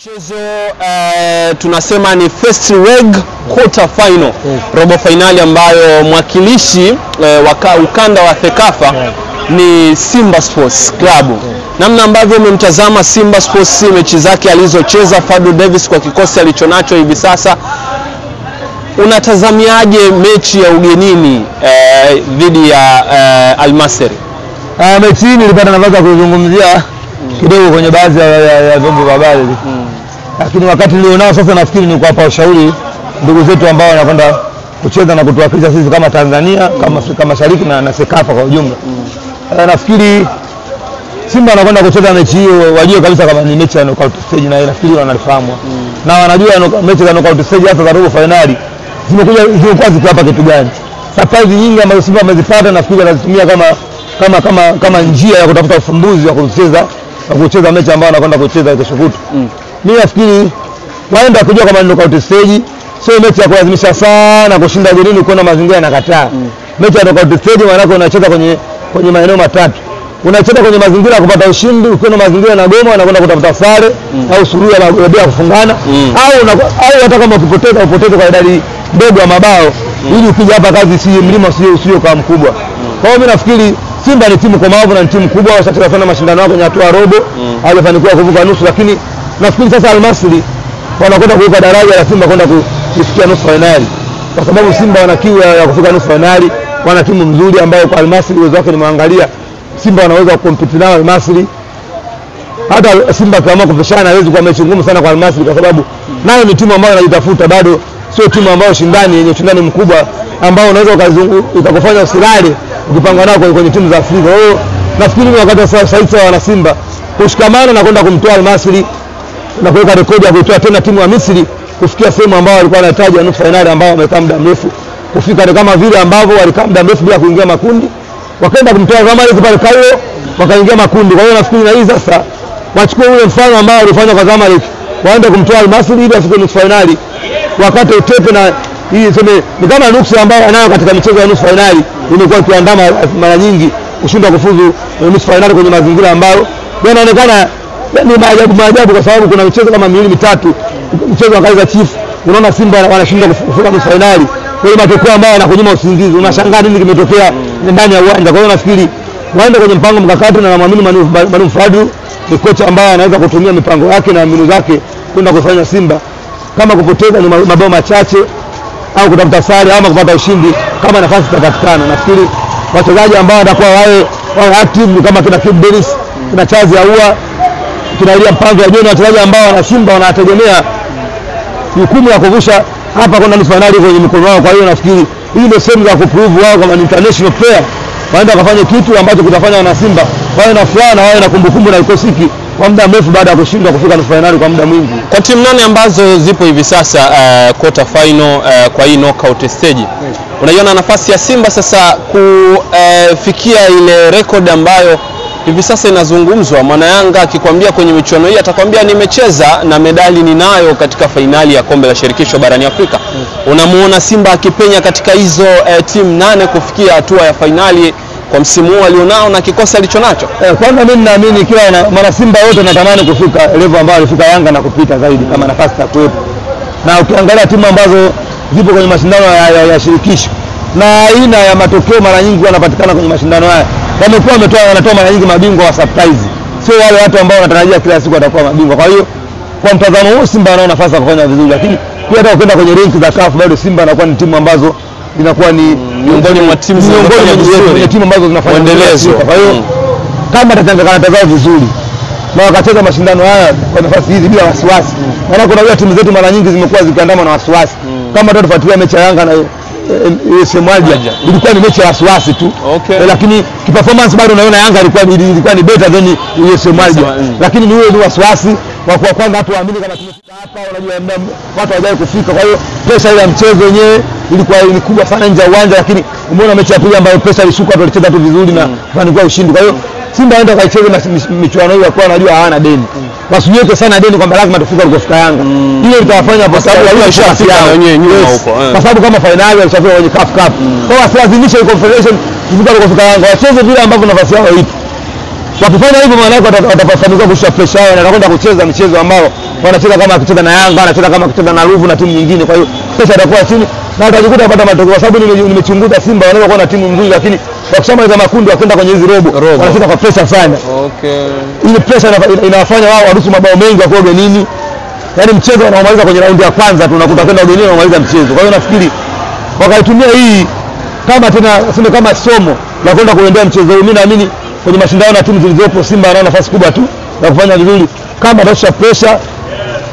Mchezo tunasema ni first leg quarter final, robo finali ambayo mwakilishi ukanda wa Thekafa ni Simba Sports Club. Namna ambavyo umemtazama Simba Sports mechi zake alizocheza Fadlu Davis kwa kikosi alichonacho hivi sasa, unatazamiaje mechi ya ugenini dhidi ya Al Masry? Mechi hii nilipata nafasi ya kuzungumzia kidogo kwenye baadhi ya vyombo vya habari. Lakini wakati nilionao sasa nafikiri ni kuwapa ushauri ndugu zetu ambao wanakwenda kucheza na kutuwakilisha sisi kama Tanzania, kama Afrika Mashariki na Sekafa kwa ujumla. Nafikiri Simba anakwenda kucheza mechi hiyo wajue kabisa kama ni mechi ya knockout stage, na nafikiri wanalifahamu. Na wanajua mechi za knockout stage hata za robo finali zimekuwa zikiwapa kitu gani. Surprise nyingi ambazo Simba amezipata nafikiri anazitumia kama njia ya kutafuta ufumbuzi wa kucheza mechi ambayo anakwenda kucheza kesho kutwa. Mimi nafikiri waenda kujua kama ni knockout stage, sio mechi ya kulazimisha sana kushinda ugenini kuona mazingira yanakataa. Mechi ya knockout stage maana yake unacheza kwenye maeneo matatu. Unacheza kwenye mazingira kupata ushindi, ukiona mazingira na goma unakwenda kutafuta sare au suluhu ya kufungana, au hata kama upoteze kwa idadi ndogo ya mabao ili ukija hapa kazi si mlima sio kama mkubwa. Kwa hiyo mimi nafikiri Simba ni timu komavu na ni timu kubwa, washacheza sana mashindano yao kwenye hatua robo, hawajafanikiwa kuvuka nusu, lakini nafikiri sasa Al Masry wanakwenda kuweka daraja la Simba kwenda kufikia nusu finali. Kwa sababu Simba wana kiu ya kufika nusu finali, wana timu nzuri ambayo kwa Al Masry uwezo wake nimeangalia Simba wanaweza kukompiti nao Al Masry. Hata Simba kama kupishana hawezi kuwa mechi ngumu sana kwa Al Masry kwa sababu nayo ni timu ambayo inajitafuta, bado sio timu ambayo yenye ushindani mkubwa ambao unaweza ukakufanya usilale ukipanga nao kwenye timu za Afrika. Kwa hiyo nafikiri ni wakati sasa wana Simba kushikamana na kwenda kumtoa Al Masry na kuweka rekodi ya kuitoa tena timu ya Misri kufikia sehemu ambayo walikuwa wanahitaji nusu finali, ambao wamekaa muda mrefu kufika, ni kama vile ambavyo walikaa muda mrefu bila kuingia makundi, wakaenda kumtoa Zamalek pale Cairo wakaingia makundi. Kwa hiyo nafikiri na hii sasa wachukue ule mfano ambao walifanya kwa Zamalek, waende kumtoa Al Masry ili afike nusu finali, wakati utepe na hii ni kama nuksi ambayo anayo katika michezo ya nusu finali imekuwa ikiandama mara nyingi kushindwa kufuzu nusu finali kwenye mazingira ambayo yanaonekana ni maajabu kwa sababu kuna michezo kama miwili mitatu, mchezo wa Kaizer Chiefs unaona Simba wanashinda kufika nusu finali, kwa hiyo matokeo ambayo yanakunyima usingizi, unashangaa nini kimetokea ndani ya uwanja. Kwa hiyo nafikiri waende kwenye mpango mkakati, na naamini Mwalimu Fadlu ni kocha ambaye anaweza kutumia mipango yake na mbinu zake kwenda kufanya Simba kama kupoteza ni mabao machache au kutafuta sare ama kupata ushindi kama nafasi itapatikana. Nafikiri wachezaji ambao watakuwa wawe active kama kina Kibu Denis, kina Chazi Aua, kina Elia Mpango ya Joni, wachezaji ambao wana Simba wanategemea jukumu la kuvusha hapa kwenda nusu finali kwenye mikono wao. Kwa hiyo nafikiri hii ndio sehemu za kuprove wao kama international player, waenda kufanya kitu ambacho kitafanya wana Simba wawe na furaha na wawe na kumbukumbu na ikosiki kwa muda mrefu baada ya kushindwa kufika nusu finali kwa muda mwingi. Kwa timu nane ambazo zipo hivi sasa quarter final kwa hii knockout stage, unaiona nafasi ya Simba sasa kufikia ile record ambayo hivi sasa inazungumzwa? Maana Yanga akikwambia kwenye michuano hii atakwambia nimecheza na medali ninayo katika finali ya kombe la shirikisho barani Afrika. Unamuona Simba akipenya katika hizo timu nane kufikia hatua ya finali kwa msimu huu alionao na kikosi alichonacho? Kwanza mimi naamini kila mara Simba wote wanatamani kufika level ambayo alifika Yanga na kupita zaidi kama nafasi ya kuwepo. Na ukiangalia timu ambazo zipo kwenye mashindano ya shirikisho na aina ya matokeo mara nyingi wanapatikana kwenye mashindano haya, wamekuwa wanatoa mara nyingi mabingwa wa surprise, sio wale watu ambao wanatarajia kila siku watakuwa mabingwa. Kwa hiyo kwa mtazamo huu Simba anaona nafasi ya kufanya vizuri, lakini pia hata ukienda kwenye rank za CAF bado Simba anakuwa ni timu ambazo zinakuwa ni miongoni mwa timu ambazo zinafanya endelezo. Kwa hiyo kama atachanganya vizuri na wakacheza mashindano haya kwa nafasi hizi bila wasiwasi, maana kuna wale timu zetu mara nyingi zimekuwa zikiandama na wasiwasi. Kama tufuatilia mechi ya Yanga na USM Alger ilikuwa ni mechi ya wasiwasi tu, lakini kiperformance bado unaona Yanga ilikuwa ni better than USM Alger, lakini ni ni wasiwasi wa kwanza watu waamini kama tumefika hapa, unajua watu hawajawahi kufika. Kwa hiyo pressure ya mchezo wenyewe ilikuwa ni kubwa sana nje ya uwanja, lakini umeona mechi ya pili ambayo pressure ilishuka, watu walicheza tu vizuri na kufanikiwa ushindi. Kwa hiyo Simba aenda kaicheze michuano hiyo kwa anajua hawana deni, wasiweke sana deni kwamba lazima tufike alikofika Yanga. Ile itawafanya kwa sababu walishafika wenyewe nyuma huko, kwa sababu kama finali walishafika kwenye CAF Cup. Kwa hiyo wasilazimishe confederation kufika alikofika Yanga, wacheze vile ambavyo nafasi yao ipo. Wakifanya hivyo maana yake watafanikiwa kushusha pressure yao na watakwenda kucheza michezo ambao wanacheza kama akicheza na Yanga, wanacheza kama akicheza na Ruvu na timu nyingine. Kwa hiyo pesa itakuwa chini na atajikuta apata matokeo, kwa sababu nimechunguza Simba wanaweza kuwa na timu nzuri, lakini wakishamaliza makundi wakaenda kwenye hizo robo wanacheza kwa pressure sana. Okay. Ile pressure inawafanya wao waruhusu mabao mengi kwa ugenini. Yaani mchezo wanaomaliza kwenye raundi ya kwanza tu unakuta kwenda ugenini wanamaliza mchezo. Kwa hiyo nafikiri wakaitumia hii kama tena sema kama somo la kwenda kuendea mchezo huu. Mimi naamini kwenye mashindano na timu zilizopo Simba wana nafasi kubwa tu ya kufanya vizuri kama atasha pressure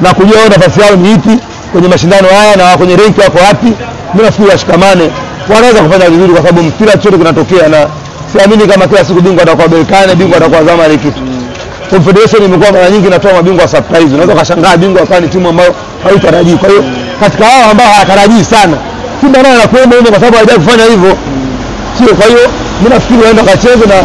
na kujua nafasi yao ni ipi kwenye mashindano haya na kwenye rank wako wapi. Mimi nafikiri washikamane wanaweza kufanya vizuri, kwa sababu mpira chote kinatokea, na siamini kama kila siku bingwa atakuwa Berkane, bingwa atakuwa Zamalek kitu. Confederation imekuwa mara nyingi inatoa mabingwa surprise. Unaweza kushangaa bingwa akani timu ambayo haitarajii. Kwa hiyo katika hao ambao hawatarajii sana, Simba nayo anakuwa hivyo kwa sababu hajawahi kufanya hivyo. Sio, kwa hiyo mimi nafikiri waenda kacheze na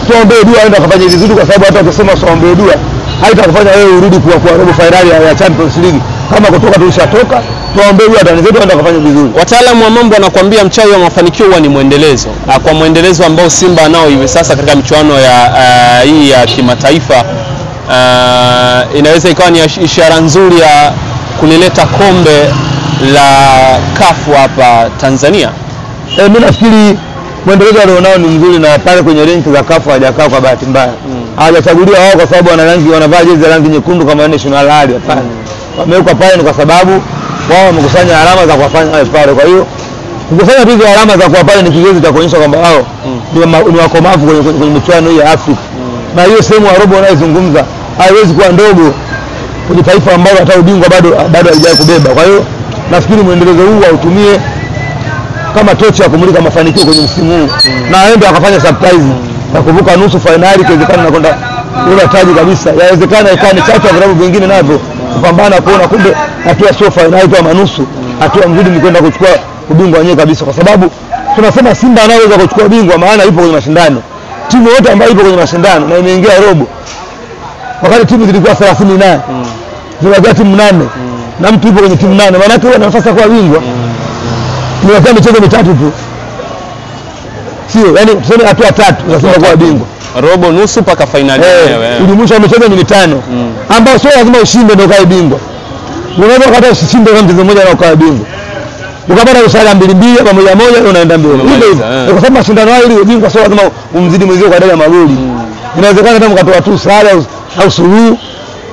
tuombee dua aende akafanye vizuri, kwa sababu hata ukisema tuombee dua haitakufanya wewe urudi kwa robo finali ya Champions League. Kama kutoka tulishatoka, tuombee dua Tanzania zetu aende akafanye vizuri. Wataalamu wa mambo wanakuambia mchawi wa mafanikio huwa ni muendelezo. Kwa muendelezo ambao Simba nao hivi sasa katika michuano ya hii ya kimataifa, inaweza ikawa ni ishara nzuri ya kulileta kombe la CAF hapa Tanzania. Mimi nafikiri muendelezo alionao ni mzuri, na pale kwenye rank za CAF hajakaa kwa bahati mbaya. Hawajachaguliwa wao kwa sababu wana rangi, wanavaa jezi ya rangi nyekundu kama national hali hapana. Wamewekwa pale ni kwa sababu wao wamekusanya alama za kuwafanya wale pale. Kwa hiyo kukusanya hizo alama za kuwa pale ni kigezo cha kuonyesha kwamba wao ni wakomavu kwenye michuano hii ya Afrika. Na hiyo sehemu ya robo unayozungumza haiwezi kuwa ndogo kwenye taifa ambalo hata ubingwa bado halijawahi kubeba. Kwa hiyo nafikiri muendelezo huu autumie kama tochi ya kumulika mafanikio kwenye msimu huu, na aende akafanya surprise na kuvuka nusu finali, ikiwezekana na kwenda ule taji kabisa. Yawezekana ikawa ni chachu ya vilabu vingine navyo kupambana kuona kumbe hatua sio finali tu ama nusu, hatua mzuri ni kwenda kuchukua ubingwa wenyewe kabisa, kwa sababu tunasema Simba anaweza kuchukua ubingwa maana ipo kwenye mashindano. Timu yote ambayo ipo kwenye mashindano na imeingia robo, wakati timu zilikuwa 38 zilikuwa timu 8 na mtu yupo kwenye timu 8, maana yake ana nafasi ya kuwa bingwa. Ni michezo mitatu tu, sio yani tuseme hatua tatu unasema kuwa bingwa, robo, nusu mpaka finali yenyewe. Ulimwisho wa michezo ni mitano ambao sio lazima ushinde ndio ukae bingwa. Unaweza ukata ushinde kama mchezo mmoja na ukae bingwa, ukapata usala 2-2 ama 1-1 unaenda mbele hivyo. Kwa sababu mashindano hayo ile bingwa sio lazima umzidi mwenzio kwa dada magoli. Inawezekana hata mkatoa tu sare au suluhu,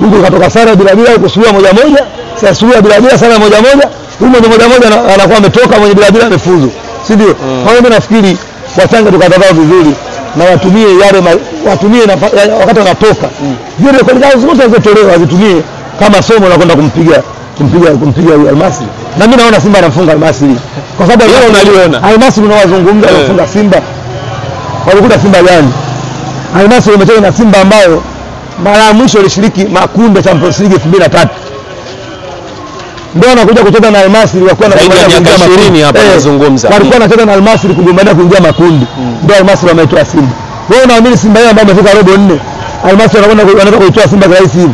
ndio ukatoka sare bila kusuluhu 1-1, sasa suluhu bila sare 1-1, huyo mwenye 1-1 anakuwa ametoka, mwenye bila amefuzu, si ndio? Kwa hiyo mimi nafikiri wachanga tukatazama vizuri na watumie yale watumie wakati wanatoka zile rekodi zao zote zilizotolewa wazitumie kama somo la kwenda kumpiga Almasri. Na mimi naona Simba anafunga Almasri, kwa sababu leo unaliona Almasri unawazungumza anafunga Simba. Walikuta Simba gani? Almasri wamecheza na Simba ambayo mara ya mwisho ilishiriki makundi ya Champions League 2003. Ndio anakuja kucheza na Almasri wakiwa na miaka 20 hapa tunazungumza. Walikuwa wanacheza na Almasri kugombania kuingia makundi. Ndio Almasri wametoa Simba. Wewe unaamini Simba yao ambao wamefika robo 4, Almasri wanaenda kuitoa Simba kwa hivi?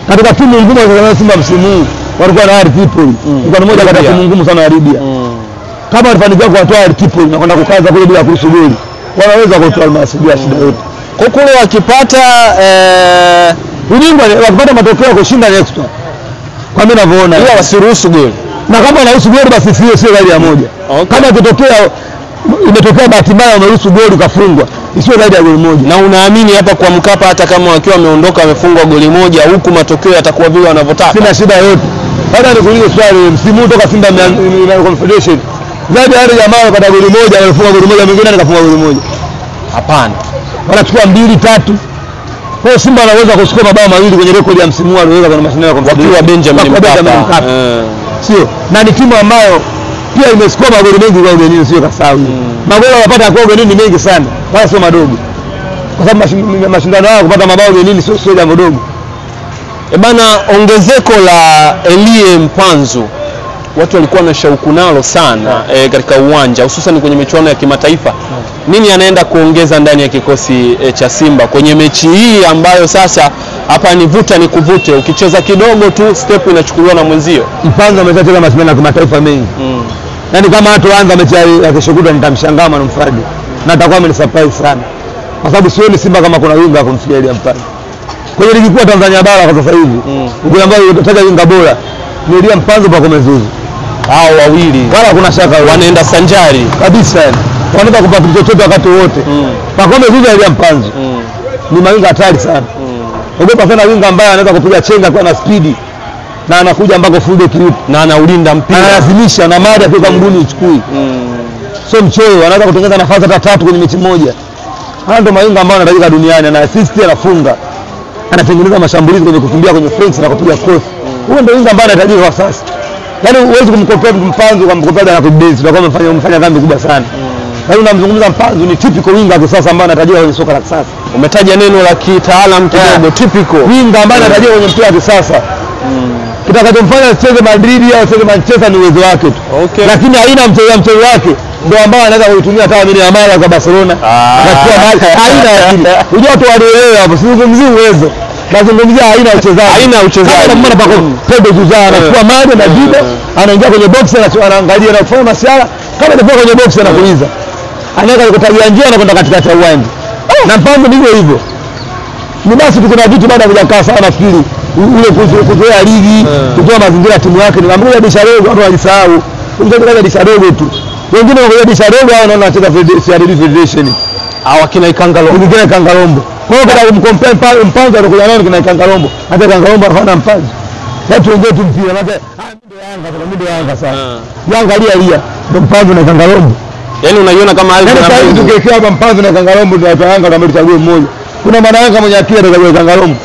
Katika timu ngumu za Simba msimu huu walikuwa na RT Tripoli. Ilikuwa ni moja kati ya timu ngumu sana ya Libya. Kama walifanikiwa kuwatoa RT Tripoli na kwenda kukaza kule bila kuruhusu goli, wanaweza kutoa Almasri bila shida yote. Kwa kule wakipata ubingwa, wakipata matokeo ya kushinda next one, kwa mimi ninavyoona ila wasiruhusu goli, na kama wanaruhusu goli basi sio zaidi ya moja. Kama imetokea bahati mbaya wameruhusu goli kafungwa, isiwe zaidi ya goli moja. Na unaamini hapa kwa Mkapa hata kama wakiwa wameondoka wamefungwa goli moja, huku matokeo yatakuwa vile wanavyotaka? Sina shida yote. Baada nikuulize swali, msimu huu toka Simba Confederation zaidi ya jamaa wanapata goli moja, walifunga goli moja, mwingine akafunga goli moja? Hapana, wanachukua 2-3. Kwa hiyo Simba anaweza kuchukua mabao mawili kwenye rekodi ya msimu huu aliweza kwenye mashindano ya Confederation wakiwa Benjamin Mkapa. Sio, na ni timu ambayo pia imesukua magoli mengi kwa ugenini, sio kasahau. Magoli wanapata kwa ugenini mengi sana, wala sio madogo. Kwa sababu mashindano haya kupata mabao ugenini sio jambo dogo. Bana, ongezeko la Elie Mpanzu watu walikuwa na shauku nalo sana katika uwanja, hususan kwenye michuano ya kimataifa. Nini anaenda kuongeza ndani ya kikosi cha Simba kwenye mechi hii ambayo sasa hapa ni vuta ni kuvute, ukicheza kidogo tu step inachukuliwa na mwenzio? Mpanzu amecheza mashindano ya kimataifa mengi. Yaani kama watu anza mechi ya keshokuta nitamshangaa na mfadi. Na atakuwa amenisurprise sana. Kwa sababu sioni Simba kama kuna winga kumfikia Elie Mpanzu. kwenye ligi kuu ya Tanzania bara kwa sasa hivi. Ukiambiwa unataka winga bora ni Elia Mpanzu Pacome Zouzoua. Hao wawili Wala kuna shaka wanaenda sanjari kabisa yani. Wanaweza kupata chochote wakati wote. Pacome Zouzoua, Elia Mpanzu. Ni mawinga hatari sana. Ogopa sana winga ambaye anaweza kupiga chenga kwa na speed na anakuja ambako fullback yupo na anaulinda mpira. Analazimisha na mada kwa mguni uchukui. Sio mchoyo, anaweza kutengeneza nafasi hata 3 kwenye mechi moja. Haya ndio mawinga ambao anatajika duniani, ana assist, anafunga. Anatengeneza mashambulizi kwenye kukimbia kwenye fence na kupiga cross. Huyo ndio winga ambaye anatajika kwa sasa. Yaani huwezi kumkompea Mpanzu kwa mkompea na Kudesi, ndio kama umefanya dhambi kubwa sana. Yaani unamzungumza Mpanzu ni typical winga kwa sasa ambaye anatajika kwenye soka la kisasa. Umetaja neno la kitaalamu kidogo, typical winga ambaye anatajika kwenye mpira wa kisasa. Kitakachomfanya acheze Madrid au acheze Manchester ni uwezo wake tu. Lakini aina mchezo wake ndio ambao anaweza kuitumia hata mimi Amala kwa Barcelona. Akachukua mali aina ya kile. Unajua watu walielewa hapo, sizungumzii uwezo. Nazungumzia aina ya uchezaji. Aina ya uchezaji. Kama mbona pako Pedro Zouzoua anachukua mali na jibe, anaingia kwenye box anaangalia na kufanya masiara, kama ndio kwenye box anakuuliza. Anaweza kutajia njia na kwenda katikati ya uwanja. Na Mpanzu ndivyo hivyo. Ni basi kuna vitu bado havijakaa sana nafikiri. Ule kuzoea ligi, kutoa mazingira ya timu yake. Nikamwambia dirisha dogo watu walisahau. Unataka dirisha dogo tu. Wengine wanakuja dirisha dogo hao wanaona wanacheza Federation. Hao kina Ikangalombo. Wengine Kangalombo. Kwa hiyo kada kumcompare Mpanzu anakuja nao kina Kangalombo. Hata Kangalombo hana Mpanzu. Watu wengine tu mpira hata ndio Yanga sasa. Yanga lia ndio Mpanzu na Kangalombo. Yaani unaiona kama hapo na Mpanzu tukekea hapa Mpanzu na Kangalombo ndio watu Yanga kama chaguo mmoja. Kuna maana Yanga mwenye akili atachagua Kangalombo.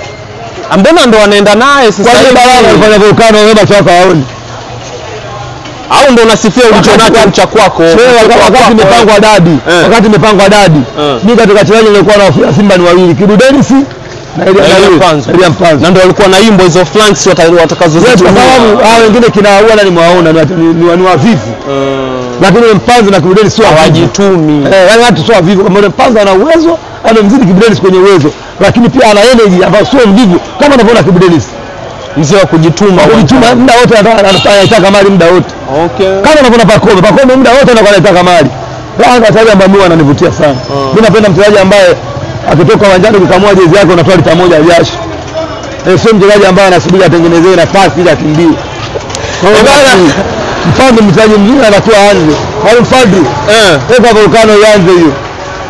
Mbona ndo wanaenda naye sasa hivi? Kwa hiyo anafanya volcano wewe chako haoni. Au ndo unasifia ulichonacho cha kwako. Wakati imepangwa dadi. Wakati imepangwa dadi. Mimi katika wachezaji nilikuwa na Simba ni wawili, Kibu Dennis na Elia Mpanzu. Na ndio walikuwa na imbo hizo flanks watakazozitumia. Kwa sababu hao wengine kinaua na nimewaona ni wavivu. Lakini Mpanzu na Kibu Dennis sio hawajitumi. Yaani watu sio wavivu, kama Mpanzu ana uwezo, anamzidi Kibu Dennis kwenye uwezo. Lakini pia ana energy ambayo sio mvivu kama unavyoona Kibu Dennis. Mzee wa kujituma. Kujituma muda wote anataka mali muda wote. Kama unavyoona Pacome muda wote anakuwa anataka mali. Yanga wachezaji ambao mimi wananivutia sana. Mimi napenda mchezaji ambaye akitoka uwanjani kukamua jezi yake unatoa lita moja ya jasho. Sio mchezaji ambaye anasubiri atengenezewe nafasi ili akimbie. Kwa hiyo Mpanzu mchezaji mzuri anatoa anze. Halim Fadri. Weka volcano ianze hiyo.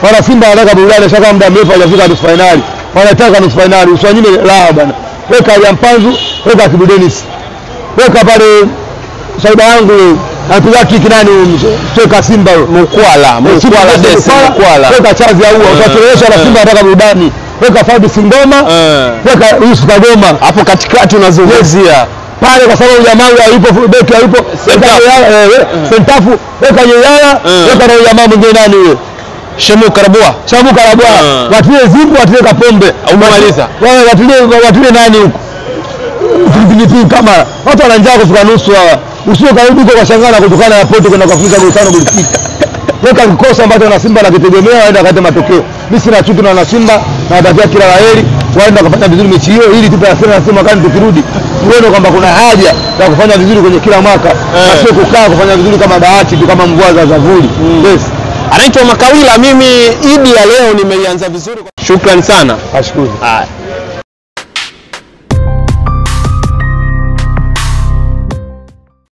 Wana Simba wanataka burudani shaka muda mrefu hajafika nusu finali. Wanataka nusu finali. Uswanyime la bana. Weka Elia Mpanzu, weka Kibu Dennis. Weka pale Saida yangu anapiga kiki nani mtoka Simba Mkwala Desi Mkwala. Weka Chazi au utachelewesha na Simba anataka burudani. Weka Fadi Singoma, weka Yusuf Kagoma hapo katikati unazungumzia pale kwa sababu jamaa yupo fullback yupo sentafu weka Yeyala, weka na jamaa mwingine nani huyo? Shamu Karabua. Watilie Zipu, watilie Kapombe. Umemaliza. Wao watilie nani huko? Pilipili kama watu wana njaa kufika nusu hawa. Usio karudi kwa shangana kutokana na Porto kwenda kufika goli 5 goli 6. Weka kikosi ambacho na Simba nakitegemea waenda kata matokeo. Mimi sina chuki na Simba na watakia kila laheri. Waenda kufanya vizuri mechi hiyo ili tutasema kama tukirudi tuone kwamba kuna haja ya kufanya vizuri kwenye kila mwaka. Sio kukaa kufanya vizuri kama bahati tu kama mvua za zavuli. Yes. Anaitwa Makawila. Mimi Idi ya leo nimeianza vizuri. Shukrani sana. Ashukuru.